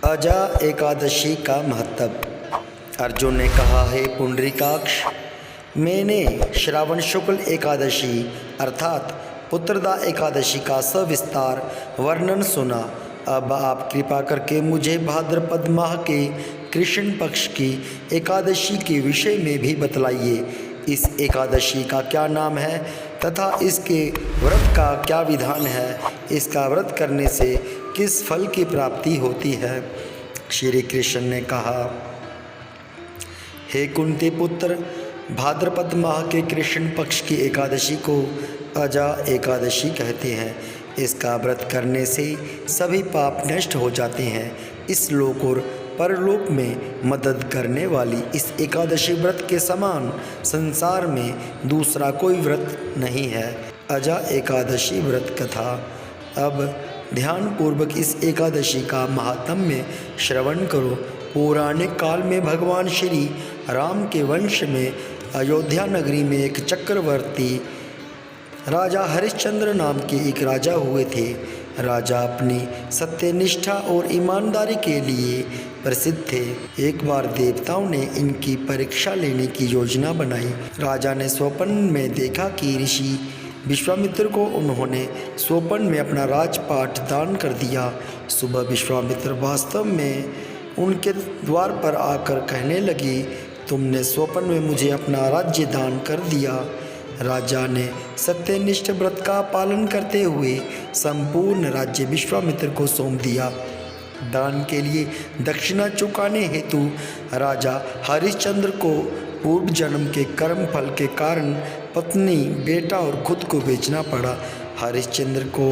अजा एकादशी का महत्व। अर्जुन ने कहा, हे पुंडरीकाक्ष, मैंने श्रावण शुक्ल एकादशी अर्थात पुत्रदा एकादशी का सविस्तार वर्णन सुना। अब आप कृपा करके मुझे भाद्रपद माह के कृष्ण पक्ष की एकादशी के विषय में भी बतलाइए। इस एकादशी का क्या नाम है तथा इसके व्रत का क्या विधान है? इसका व्रत करने से किस फल की प्राप्ति होती है? श्री कृष्ण ने कहा, हे कुंती पुत्र, भाद्रपद माह के कृष्ण पक्ष की एकादशी को अजा एकादशी कहते हैं। इसका व्रत करने से सभी पाप नष्ट हो जाते हैं। इस लोक और परलोक में मदद करने वाली इस एकादशी व्रत के समान संसार में दूसरा कोई व्रत नहीं है। अजा एकादशी व्रत कथा। अब ध्यानपूर्वक इस एकादशी का महात्म्य श्रवण करो। पौराणिक काल में भगवान श्री राम के वंश में अयोध्या नगरी में एक चक्रवर्ती राजा हरिश्चंद्र नाम के एक राजा हुए थे। राजा अपनी सत्यनिष्ठा और ईमानदारी के लिए प्रसिद्ध थे। एक बार देवताओं ने इनकी परीक्षा लेने की योजना बनाई। राजा ने स्वप्न में देखा कि ऋषि विश्वामित्र को उन्होंने स्वप्न में अपना राजपाट दान कर दिया। सुबह विश्वामित्र वास्तव में उनके द्वार पर आकर कहने लगे, तुमने स्वप्न में मुझे अपना राज्य दान कर दिया। राजा ने सत्यनिष्ठ व्रत का पालन करते हुए संपूर्ण राज्य विश्वामित्र को सौंप दिया। दान के लिए दक्षिणा चुकाने हेतु राजा हरिश्चंद्र को पूर्व जन्म के कर्म फल के कारण पत्नी, बेटा और खुद को बेचना पड़ा। हरिश्चंद्र को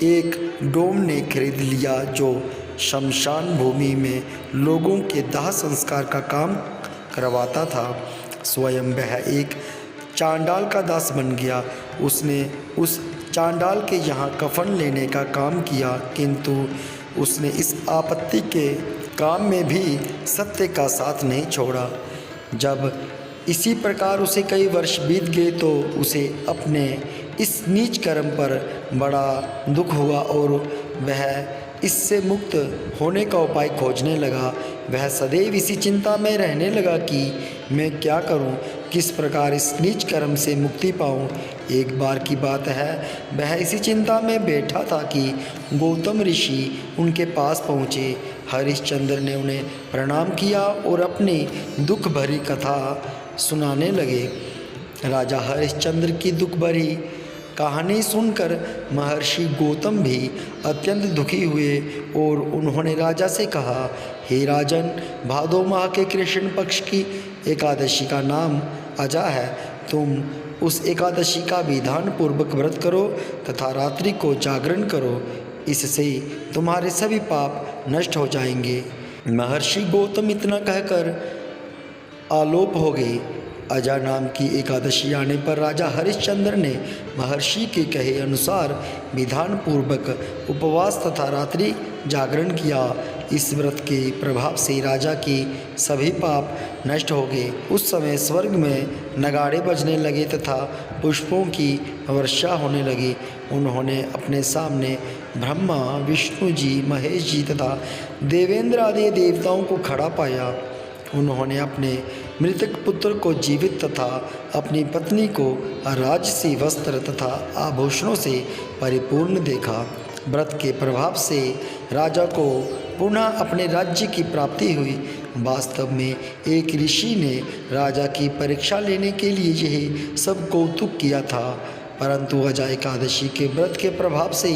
एक डोम ने खरीद लिया जो शमशान भूमि में लोगों के दाह संस्कार का काम करवाता था। स्वयं वह एक चांडाल का दास बन गया। उसने उस चांडाल के यहाँ कफन लेने का काम किया, किंतु उसने इस आपत्ति के काम में भी सत्य का साथ नहीं छोड़ा। जब इसी प्रकार उसे कई वर्ष बीत गए तो उसे अपने इस नीच कर्म पर बड़ा दुख हुआ और वह इससे मुक्त होने का उपाय खोजने लगा। वह सदैव इसी चिंता में रहने लगा कि मैं क्या करूं, किस प्रकार इस नीच कर्म से मुक्ति पाऊं। एक बार की बात है, वह इसी चिंता में बैठा था कि गौतम ऋषि उनके पास पहुँचे। हरिश्चंद्र ने उन्हें प्रणाम किया और अपनी दुख भरी कथा सुनाने लगे। राजा हरिश्चंद्र की दुख भरी कहानी सुनकर महर्षि गौतम भी अत्यंत दुखी हुए और उन्होंने राजा से कहा, हे राजन, भादो माह के कृष्ण पक्ष की एकादशी का नाम अजा है। तुम उस एकादशी का विधान पूर्वक व्रत करो तथा रात्रि को जागरण करो। इससे तुम्हारे सभी पाप नष्ट हो जाएंगे। महर्षि गौतम इतना कहकर आलोप हो गए। अजा नाम की एकादशी आने पर राजा हरिश्चंद्र ने महर्षि के कहे अनुसार विधान पूर्वक उपवास तथा रात्रि जागरण किया। इस व्रत के प्रभाव से राजा के सभी पाप नष्ट हो गए। उस समय स्वर्ग में नगाड़े बजने लगे तथा पुष्पों की वर्षा होने लगी। उन्होंने अपने सामने ब्रह्मा, विष्णु जी, महेश जी तथा देवेंद्र आदि देवताओं को खड़ा पाया। उन्होंने अपने मृतक पुत्र को जीवित तथा अपनी पत्नी को राजसी वस्त्र तथा आभूषणों से परिपूर्ण देखा। व्रत के प्रभाव से राजा को पुनः अपने राज्य की प्राप्ति हुई। वास्तव में एक ऋषि ने राजा की परीक्षा लेने के लिए यही सब कौतुक किया था, परंतु अजा एकादशी के व्रत के प्रभाव से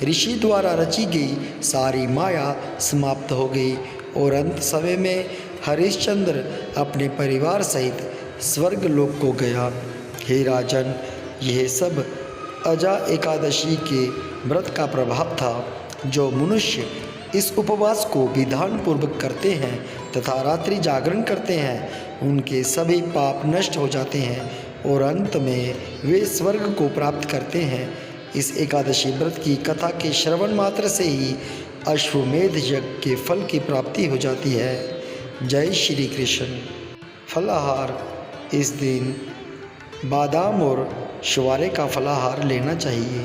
ऋषि द्वारा रची गई सारी माया समाप्त हो गई और अंत समय में हरिश्चंद्र अपने परिवार सहित स्वर्ग लोक को गया। हे राजन, यह सब अजा एकादशी के व्रत का प्रभाव था। जो मनुष्य इस उपवास को विधान पूर्वक करते हैं तथा रात्रि जागरण करते हैं, उनके सभी पाप नष्ट हो जाते हैं और अंत में वे स्वर्ग को प्राप्त करते हैं। इस एकादशी व्रत की कथा के श्रवण मात्र से ही अश्वमेध यज्ञ के फल की प्राप्ति हो जाती है। जय श्री कृष्ण। फलाहार। इस दिन बादाम और शुआरे का फलाहार लेना चाहिए।